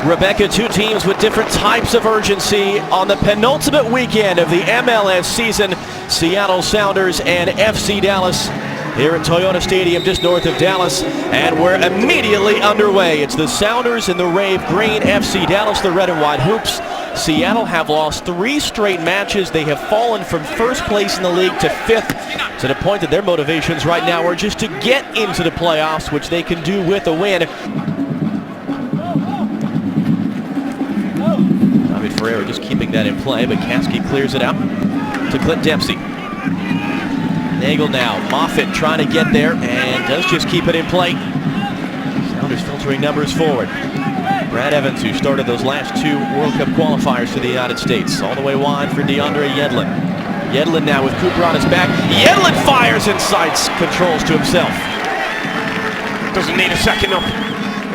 Rebecca, two teams with different types of urgency on the penultimate weekend of the MLS season. Seattle Sounders and FC Dallas here at Toyota Stadium just north of Dallas, and we're immediately underway. It's the Sounders in the Rave Green, FC Dallas the red and white hoops. Seattle have lost 3 straight matches. They have fallen from first place in the league to 5th, to the point that their motivations right now are just to get into the playoffs, which they can do with a win. Ferreira just keeping that in play, but Kasky clears it out to Clint Dempsey. Nagel now, Moffitt trying to get there and does just keep it in play. Sounders filtering numbers forward. Brad Evans, who started those last 2 World Cup qualifiers for the United States, all the way wide for DeAndre Yedlin. Yedlin now with Cooper on his back. Yedlin fires inside, controls to himself. Doesn't need a second up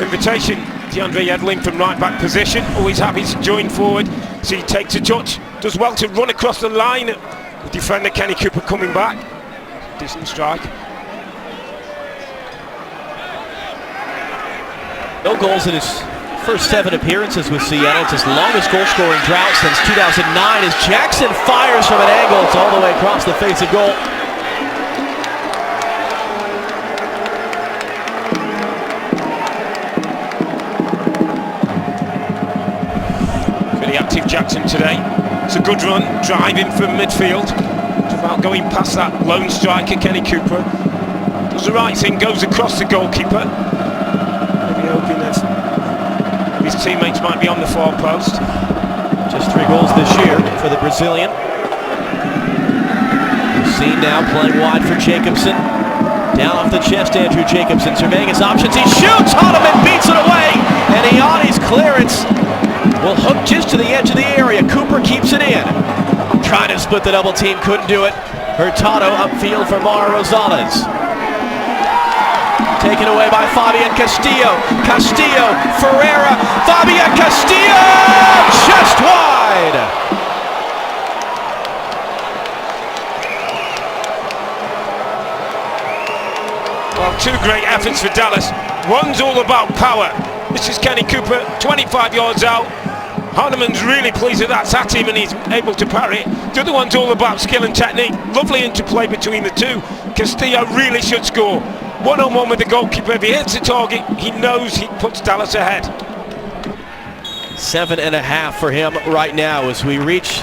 invitation. DeAndre Yedlin from right back position, always happy to join forward. So he takes a touch, does well to run across the line. The defender Kenny Cooper coming back. Decent strike. No goals in his first 7 appearances with Seattle. It's his longest goal scoring drought since 2009 as Jackson fires from an angle. It's all the way across the face of goal. Active Jackson today. It's a good run, driving from midfield. Without going past that lone striker, Kenny Cooper. Does the right thing, goes across the goalkeeper. Maybe hoping that his teammates might be on the far post. Just 3 goals this year for the Brazilian. Seen now playing wide for Jacobson. Down off the chest, Andrew Jacobson surveying his options. He shoots, Hahnemann beats it away, and Iani's clearance will hook just to the edge of the area. Cooper keeps it in. Trying to split the double team, couldn't do it. Hurtado upfield for Mara Rosales. Taken away by Fabian Castillo. Castillo, Ferreira, Fabian Castillo! Just wide! Well, 2 great efforts for Dallas. One's all about power. This is Kenny Cooper, 25 yards out. Hahnemann's really pleased that that's at him and he's able to parry it. The other one's all about skill and technique. Lovely interplay between the two. Castillo really should score. 1-on-1 with the goalkeeper. If he hits the target, he knows he puts Dallas ahead. 7.5 for him right now as we reach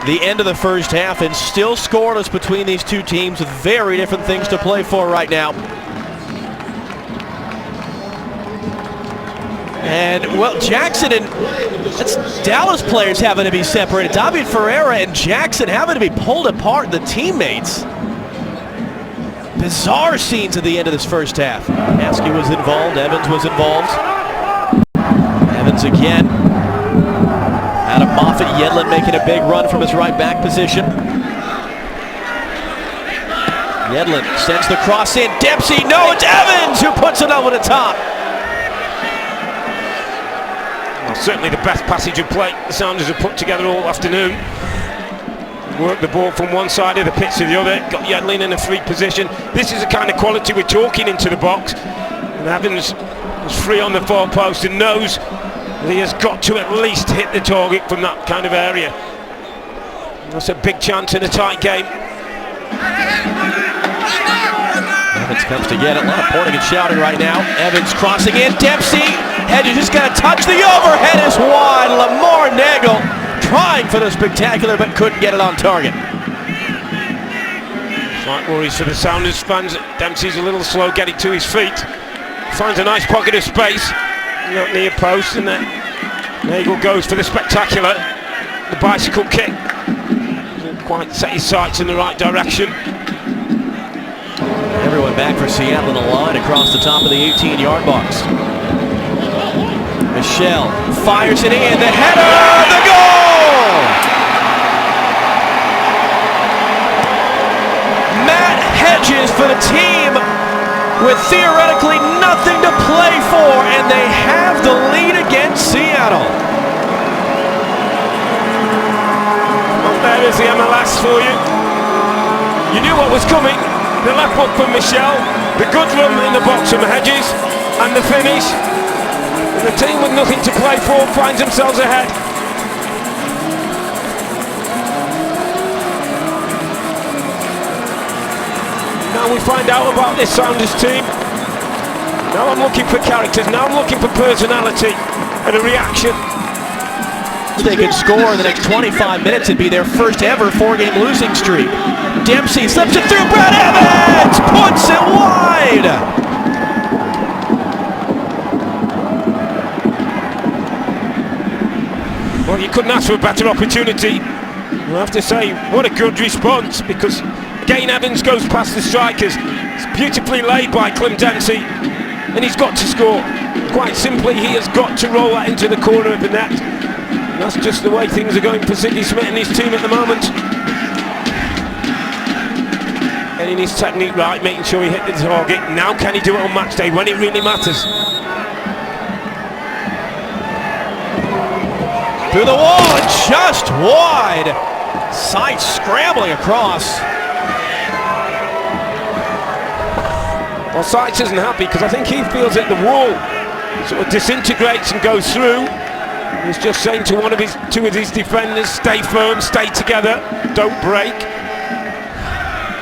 the end of the first half, and still scoreless between these two teams with very different things to play for right now. And, well, Jackson and that's Dallas players having to be separated. David Ferreira and Jackson having to be pulled apart, the teammates. Bizarre scenes at the end of this first half. Kasky was involved, Evans was involved. Evans again. Out of Moffitt, Yedlin making a big run from his right back position. Yedlin sends the cross in. Dempsey, no, it's Evans who puts it over the top. Well, certainly the best passage of play the Sounders have put together all afternoon. Work the ball from one side of the pitch to the other. Got Yedlin in a free position. This is the kind of quality we're talking into the box. And Evans is free on the far post and knows that he has got to at least hit the target from that kind of area. That's a big chance in a tight game. Evans comes to get it. A lot of pointing and shouting right now. Evans crossing in. Dempsey. Hedges just going to touch the overhead is wide. Lamar Nagel trying for the spectacular but couldn't get it on target. Slight worries for the Sounders fans. Dempsey's a little slow getting to his feet. Finds a nice pocket of space. Not near post, and then Nagel goes for the spectacular. The bicycle kick. Doesn't quite set his sights in the right direction. Everyone back for Seattle in the line across the top of the 18-yard box. Michel fires it in, the header, the goal! Matt Hedges for the team with theoretically nothing to play for, and they have the lead against Seattle. Well, there is the MLS for you. You knew what was coming. The left foot from Michel, the good run in the box from Hedges, and the finish. And the team with nothing to play for finds themselves ahead. Now we find out about this Sounders team. Now I'm looking for characters, now I'm looking for personality and a reaction. They could score in the next 25 minutes and be their first ever 4-game losing streak. Dempsey slips it through, Brad Evans puts it wide! Well, you couldn't ask for a better opportunity. I'll have to say, what a good response, because again Evans goes past the strikers. It's beautifully laid by Clint Dempsey, and he's got to score. Quite simply, he has got to roll that into the corner of the net. And that's just the way things are going for Sidney Smith and his team at the moment. Getting his technique right, making sure he hit the target. Now can he do it on match day when it really matters? Through the wall and just wide. Sight scrambling across. Well, Sights isn't happy because I think he feels that the wall sort of disintegrates and goes through. He's just saying to two of his defenders, stay firm, stay together, don't break.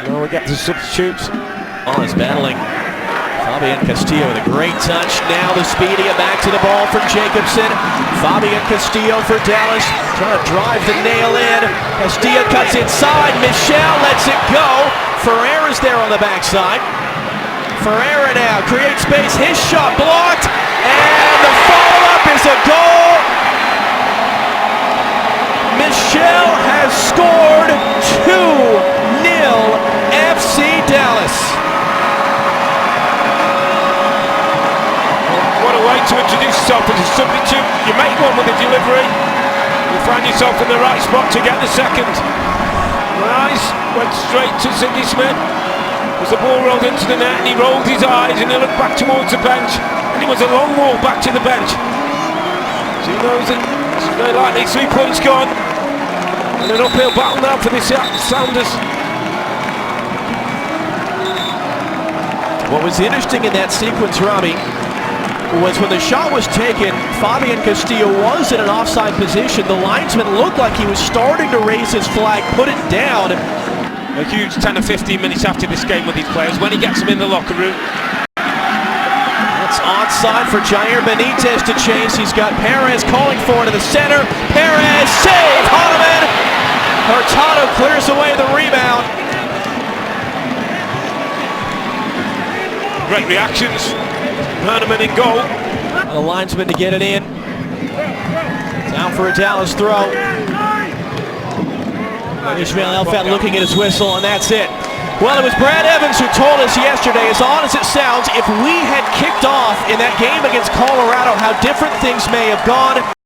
Now we get the substitutes. Oh, he's battling. Fabian Castillo with a great touch. Now the Speedia back to the ball from Jacobson. Fabian Castillo for Dallas, trying to drive the nail in. Castillo cuts inside. Michel lets it go. Ferreira's there on the backside. Ferreira now creates space. His shot blocked, and the follow-up is a goal. Michel has scored 2-0 FC Dallas. What a way to introduce yourself as a substitute. You make one with the delivery, you find yourself in the right spot to get the second. Eyes went straight to Sidney Smith as the ball rolled into the net, and he rolled his eyes and he looked back towards the bench, and it was a long walk back to the bench. So he knows that it's very likely 3 points gone, and an uphill battle now for the Sounders. What was interesting in that sequence, Robbie, was when the shot was taken, Fabian Castillo was in an offside position. The linesman looked like he was starting to raise his flag, put it down. A huge 10 or 15 minutes after this game with these players when he gets them in the locker room. It's onside for Jair Benitez to chase. He's got Perez calling for it in the center. Perez, save! Hahnemann! Hurtado clears away the rebound. Great reactions. Hahnemann in goal. The linesman to get it in. Down for a Dallas throw. Ishmael Elfat looking at his whistle, and that's it. Well, it was Brad Evans who told us yesterday, as odd as it sounds, if we had kicked off in that game against Colorado, how different things may have gone.